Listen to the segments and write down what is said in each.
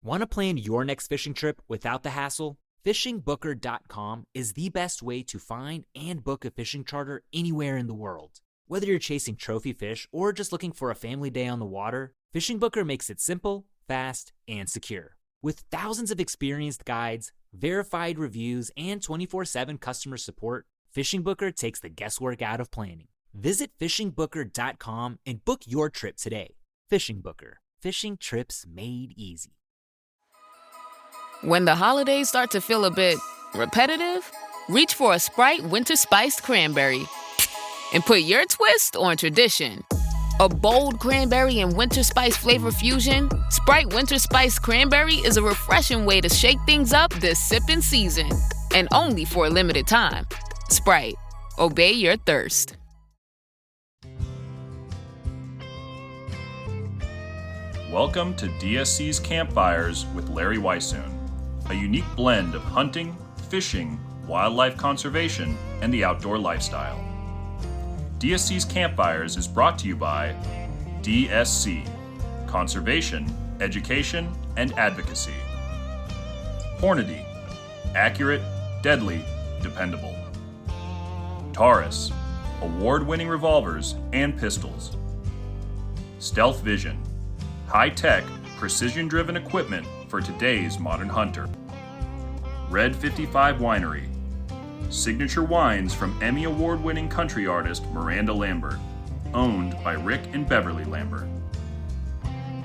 Want to plan your next fishing trip without the hassle? FishingBooker.com is the best way to find and book a fishing charter anywhere in the world. Whether you're chasing trophy fish or just looking for a family day on the water, Fishing Booker makes it simple, fast, and secure. With thousands of experienced guides, verified reviews, and 24/7 customer support, Fishing Booker takes the guesswork out of planning. Visit FishingBooker.com and book your trip today. Fishing Booker. Fishing trips made easy. When the holidays start to feel a bit repetitive, reach for a Sprite Winter Spiced Cranberry and put your twist on tradition. A bold cranberry and winter spice flavor fusion, Sprite Winter Spiced Cranberry is a refreshing way to shake things up this sipping season. And only for a limited time. Sprite. Obey your thirst. Welcome to DSC's Campfires with Larry Weishuhn, a unique blend of hunting, fishing, wildlife conservation, and the outdoor lifestyle. DSC's Campfires is brought to you by DSC, Conservation, Education, and Advocacy. Hornady, accurate, deadly, dependable. Taurus, award-winning revolvers and pistols. Stealth Vision, high-tech, precision-driven equipment for today's modern hunter. Red 55 Winery, signature wines from Emmy Award-winning country artist Miranda Lambert, owned by Rick and Beverly Lambert.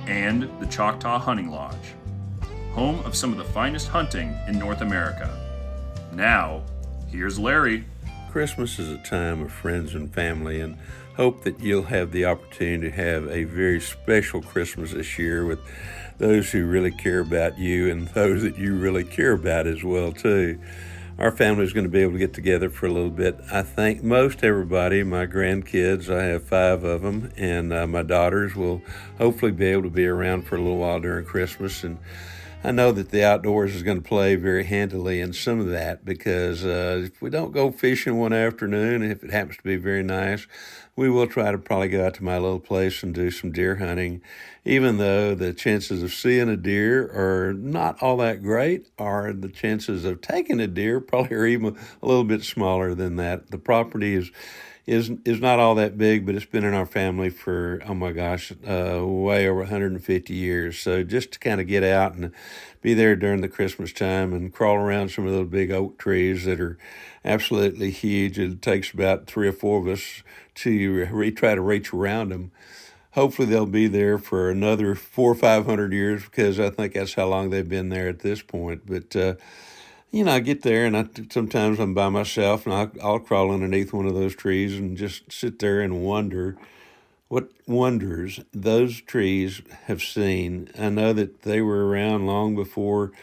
And the Choctaw Hunting Lodge, home of some of the finest hunting in North America. Now, here's Larry. Christmas is a time of friends and family, and hope that you'll have the opportunity to have a very special Christmas this year with those who really care about you and those that you really care about as well too. Our family is going to be able to get together for a little bit. I think most everybody, my grandkids, I have 5 of them, and my daughters will hopefully be able to be around for a little while during Christmas. And I know that the outdoors is going to play very handily in some of that because if we don't go fishing one afternoon, if it happens to be very nice, we will try to probably go out to my little place and do some deer hunting, even though the chances of seeing a deer are not all that great, or the chances of taking a deer probably are even a little bit smaller than that. The property is not all that big, but it's been in our family for, way over 150 years. So just to kind of get out and be there during the Christmas time and crawl around some of those big oak trees that are absolutely huge. It takes about 3 or 4 of us to try to reach around them. Hopefully they'll be there for another 400 or 500 years because I think that's how long they've been there at this point. But I get there and sometimes I'm by myself and I'll crawl underneath one of those trees and just sit there and wonder what wonders those trees have seen. I know that they were around long before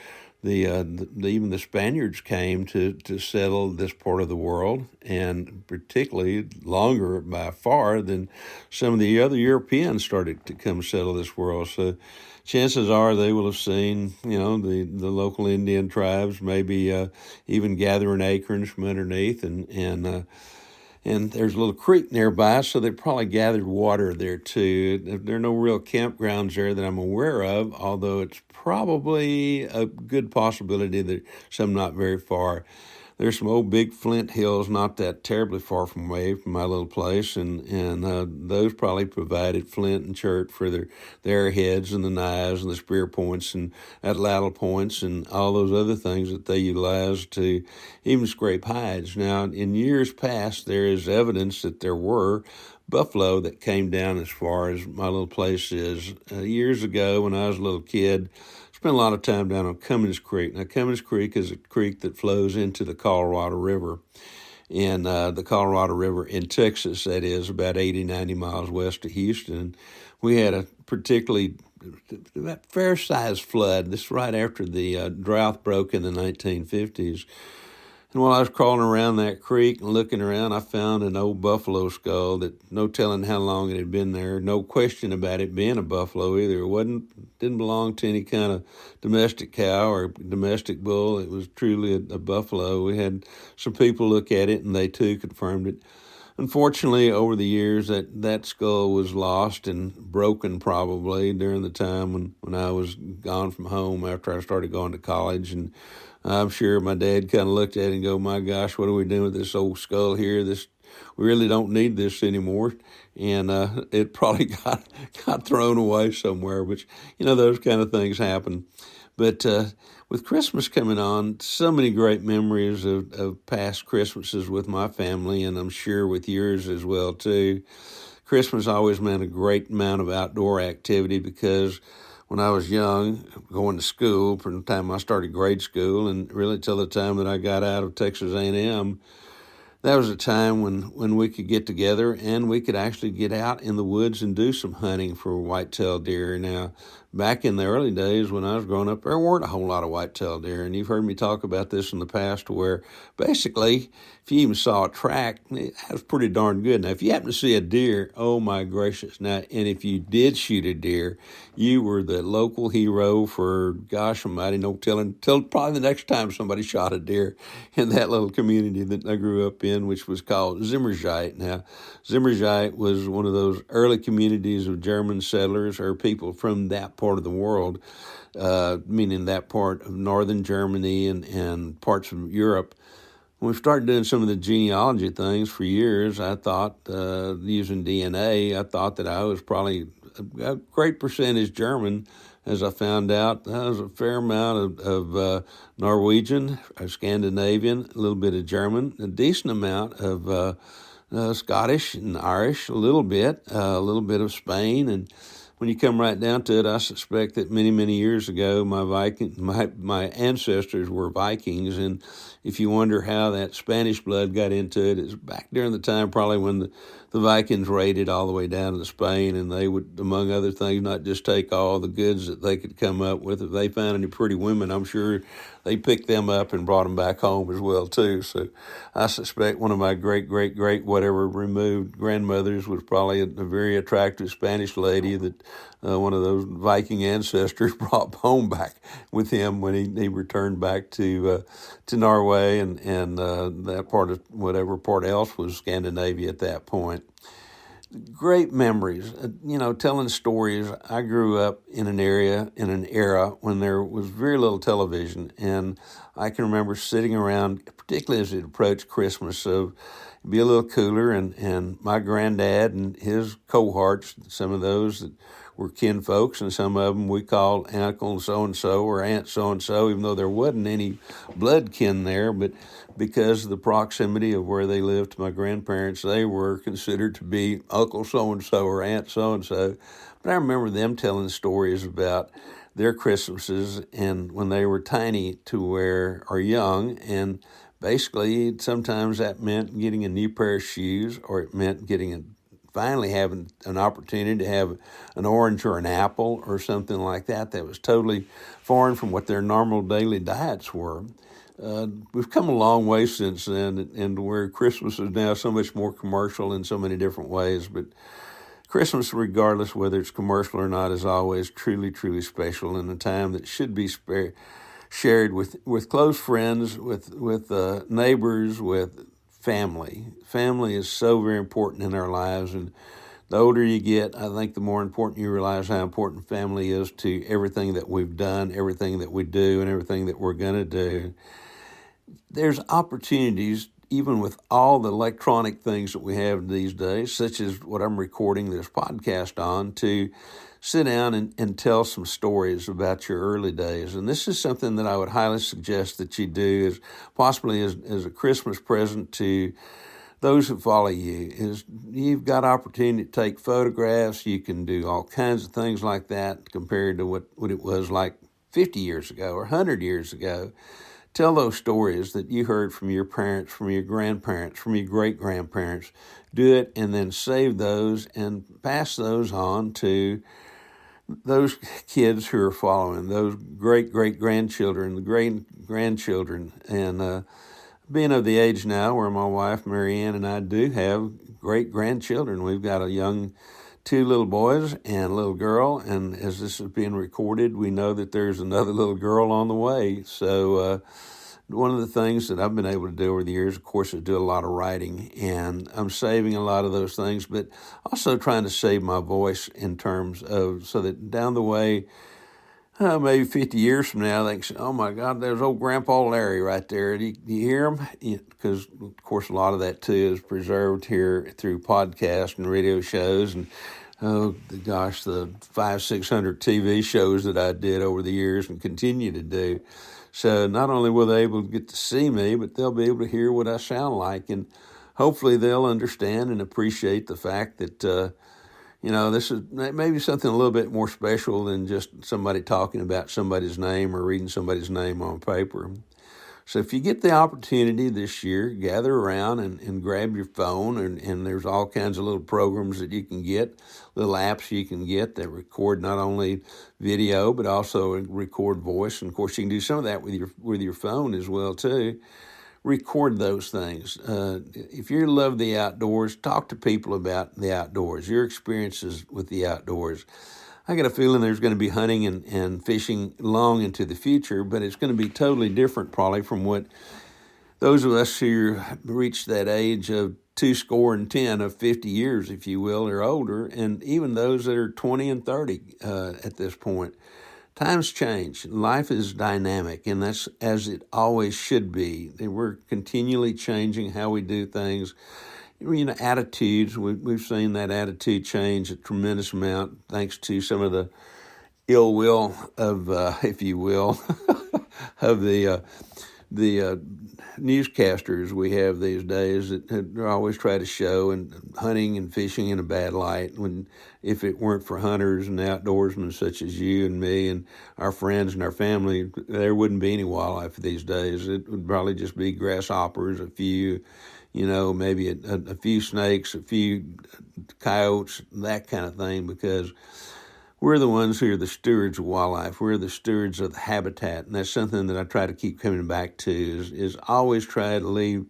even the Spaniards came to settle this part of the world, and particularly longer by far than some of the other Europeans started to come settle this world. So chances are they will have seen, the local Indian tribes maybe even gathering acorns from underneath, and there's a little creek nearby, so they probably gathered water there too. There are no real campgrounds there that I'm aware of, although it's probably a good possibility that some not very far. There's some old big flint hills not that terribly far from my little place, and those probably provided flint and chert for their arrowheads and the knives and the spear points and atlatl points and all those other things that they utilized to even scrape hides. Now, in years past, there is evidence that there were buffalo that came down as far as my little place is. Years ago, when I was a little kid, spent a lot of time down on Cummins Creek. Now, Cummins Creek is a creek that flows into the Colorado River. And the Colorado River in Texas, that is, about 80, 90 miles west of Houston. We had a particularly fair-sized flood. This is right after the drought broke in the 1950s. And while I was crawling around that creek and looking around, I found an old buffalo skull that no telling how long it had been there. No question about it being a buffalo either. It didn't belong to any kind of domestic cow or domestic bull. It was truly a buffalo. We had some people look at it, and they too confirmed it. unfortunately, over the years, that skull was lost and broken probably during the time when I was gone from home after I started going to college. And I'm sure my dad kind of looked at it and go, my gosh, what are we doing with this old skull here? We really don't need this anymore. And it probably got thrown away somewhere, which, those kind of things happen. But with Christmas coming on, so many great memories of past Christmases with my family, and I'm sure with yours as well, too. Christmas always meant a great amount of outdoor activity because when I was young, going to school, from the time I started grade school and really till the time that I got out of Texas A&M, that was a time when we could get together and we could actually get out in the woods and do some hunting for whitetail deer. Now, back in the early days when I was growing up, there weren't a whole lot of whitetail deer. And you've heard me talk about this in the past where basically, if you even saw a track, that was pretty darn good. Now, if you happen to see a deer, oh my gracious. Now, and if you did shoot a deer, you were the local hero for, gosh almighty, no telling, till probably the next time somebody shot a deer in that little community that I grew up in, which was called Zimmerzeit. Now, Zimmerzeit was one of those early communities of German settlers or people from that part of the world, meaning that part of northern Germany and parts of Europe. When we started doing some of the genealogy things for years, I thought, using DNA, I thought that I was probably a great percentage German. As I found out, there was a fair amount of Norwegian, Scandinavian, a little bit of German, a decent amount of Scottish and Irish, a little bit of Spain. And when you come right down to it, I suspect that many, many years ago, my ancestors were Vikings. And if you wonder how that Spanish blood got into it, it's back during the time probably when the Vikings raided all the way down to Spain, and they would, among other things, not just take all the goods that they could come up with. If they found any pretty women, I'm sure they picked them up and brought them back home as well, too. So I suspect one of my great, whatever removed grandmothers was probably a very attractive Spanish lady that one of those Viking ancestors brought home back with him when he returned back to Norway and that part of whatever part else was Scandinavia at that point. Great memories, telling stories. I grew up in an era when there was very little television, and I can remember sitting around, particularly as it approached Christmas, so it'd be a little cooler, and my granddad and his cohorts, some of those that were kin folks, and some of them we called Uncle so-and-so or Aunt so-and-so, even though there wasn't any blood kin there, but because of the proximity of where they lived to my grandparents, they were considered to be Uncle so-and-so or Aunt so-and-so. But I remember them telling stories about their Christmases and when they were tiny or young, and basically sometimes that meant getting a new pair of shoes, or it meant finally having an opportunity to have an orange or an apple or something like that was totally foreign from what their normal daily diets were. We've come a long way since then, and where Christmas is now so much more commercial in so many different ways. But Christmas, regardless whether it's commercial or not, is always truly, truly special, and a time that should be shared with close friends, with neighbors, with family. Family is so very important in our lives, and the older you get, I think the more important you realize how important family is to everything that we've done, everything that we do, and everything that we're going to do. There's opportunities, even with all the electronic things that we have these days, such as what I'm recording this podcast on, to sit down and tell some stories about your early days. And this is something that I would highly suggest that you do, as possibly as a Christmas present to those who follow you. Is you've got opportunity to take photographs. You can do all kinds of things like that compared to what it was like 50 years ago or 100 years ago. Tell those stories that you heard from your parents, from your grandparents, from your great-grandparents. Do it and then save those and pass those on to those kids who are following, those great-great-grandchildren, the great-grandchildren. And being of the age now where my wife, Marianne, and I do have great-grandchildren. We've got two little boys and a little girl, and as this is being recorded, we know that there's another little girl on the way. So one of the things that I've been able to do over the years, of course, is do a lot of writing, and I'm saving a lot of those things, but also trying to save my voice in terms of so that down the way, maybe 50 years from now, they can say, oh my God, there's old Grandpa Larry right there. Do you hear him? Because, of course, a lot of that, too, is preserved here through podcasts and radio shows. And, oh, gosh, the 500-600 TV shows that I did over the years and continue to do. So not only will they able to get to see me, but they'll be able to hear what I sound like. And hopefully they'll understand and appreciate the fact that, this is maybe something a little bit more special than just somebody talking about somebody's name or reading somebody's name on paper. So if you get the opportunity this year, gather around and grab your phone, and there's all kinds of little programs that you can get, little apps you can get that record not only video but also record voice. And of course, you can do some of that with your phone as well too. Record those things. If you love the outdoors, talk to people about the outdoors, your experiences with the outdoors. I got a feeling there's going to be hunting and fishing long into the future, but it's going to be totally different probably from what those of us who reach that age of 70 of 50 years, if you will, or older, and even those that are 20 and 30 at this point. Times change. Life is dynamic, and that's as it always should be. We're continually changing how we do things. Attitudes, we've seen that attitude change a tremendous amount thanks to some of the ill will of, if you will, of the newscasters we have these days that always try to show and hunting and fishing in a bad light, when if it weren't for hunters and outdoorsmen such as you and me and our friends and our family, there wouldn't be any wildlife these days. It would probably just be grasshoppers, a few, maybe a few snakes, a few coyotes, that kind of thing, because we're the ones who are the stewards of wildlife. We're the stewards of the habitat, and that's something that I try to keep coming back to is always try to leave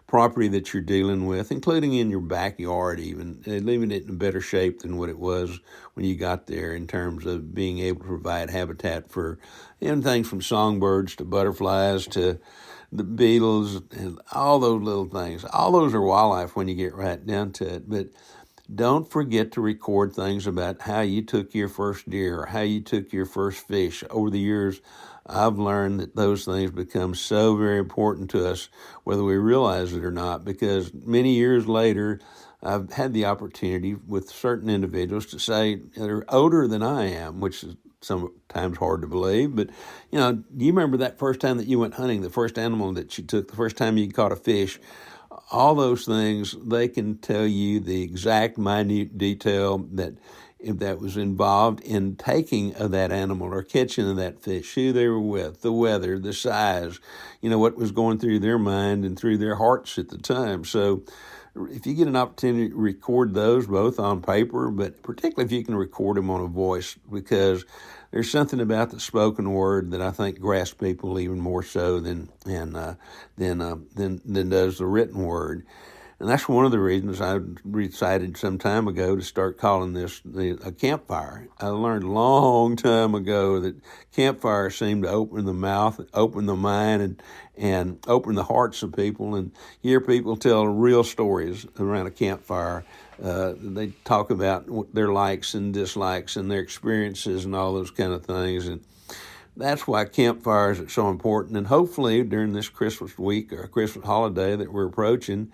property that you're dealing with, including in your backyard even, leaving it in better shape than what it was when you got there in terms of being able to provide habitat for anything from songbirds to butterflies to the beetles and all those little things. All those are wildlife when you get right down to it, but don't forget to record things about how you took your first deer or how you took your first fish. Over the years, I've learned that those things become so very important to us, whether we realize it or not, because many years later, I've had the opportunity with certain individuals to say they're older than I am, which is sometimes hard to believe. But, do you remember that first time that you went hunting, the first animal that you took, the first time you caught a fish? All those things, they can tell you the exact minute detail that was involved in taking of that animal or catching of that fish, who they were with, the weather, the size, what was going through their mind and through their hearts at the time. So if you get an opportunity to record those both on paper, but particularly if you can record them on a voice, because there's something about the spoken word that I think grasps people even more so than does the written word. And that's one of the reasons I decided some time ago to start calling this a campfire. I learned a long time ago that campfires seem to open the mouth, open the mind, and open the hearts of people, and hear people tell real stories around a campfire. They talk about their likes and dislikes and their experiences and all those kind of things. And that's why campfires are so important. And hopefully during this Christmas week or Christmas holiday that we're approaching,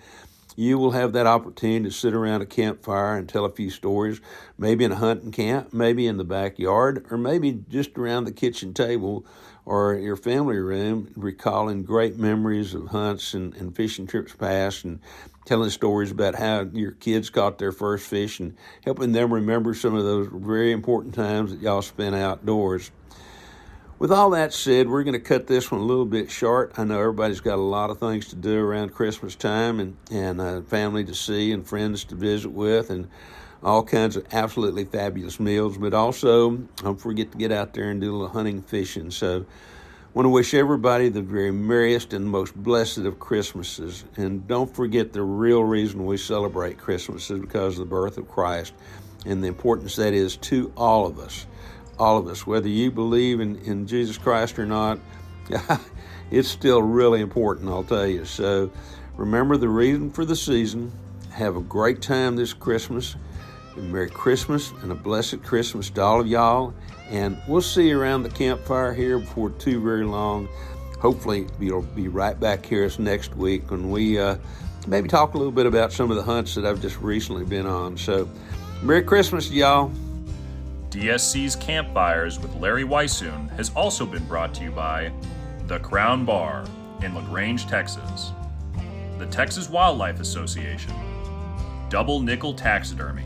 you will have that opportunity to sit around a campfire and tell a few stories, maybe in a hunting camp, maybe in the backyard, or maybe just around the kitchen table or your family room, recalling great memories of hunts and fishing trips past, and telling stories about how your kids caught their first fish and helping them remember some of those very important times that y'all spent outdoors. With all that said, we're going to cut this one a little bit short. I know everybody's got a lot of things to do around Christmas time and family to see and friends to visit with and all kinds of absolutely fabulous meals. But also, don't forget to get out there and do a little hunting and fishing. So I want to wish everybody the very merriest and most blessed of Christmases. And don't forget the real reason we celebrate Christmas is because of the birth of Christ and the importance that is to all of us. All of us, whether you believe in Jesus Christ or not, It's still really important, I'll tell you. So remember the reason for the season. Have a great time this Christmas. And Merry Christmas and a blessed Christmas to all of y'all. And we'll see you around the campfire here before too very long. Hopefully you'll be right back here next week when we maybe talk a little bit about some of the hunts that I've just recently been on. So Merry Christmas, y'all. DSC's Campfires with Larry Weishuhn has also been brought to you by The Crown Bar in LaGrange, Texas, the Texas Wildlife Association, Double Nickel Taxidermy,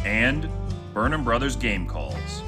and Burnham Brothers Game Calls.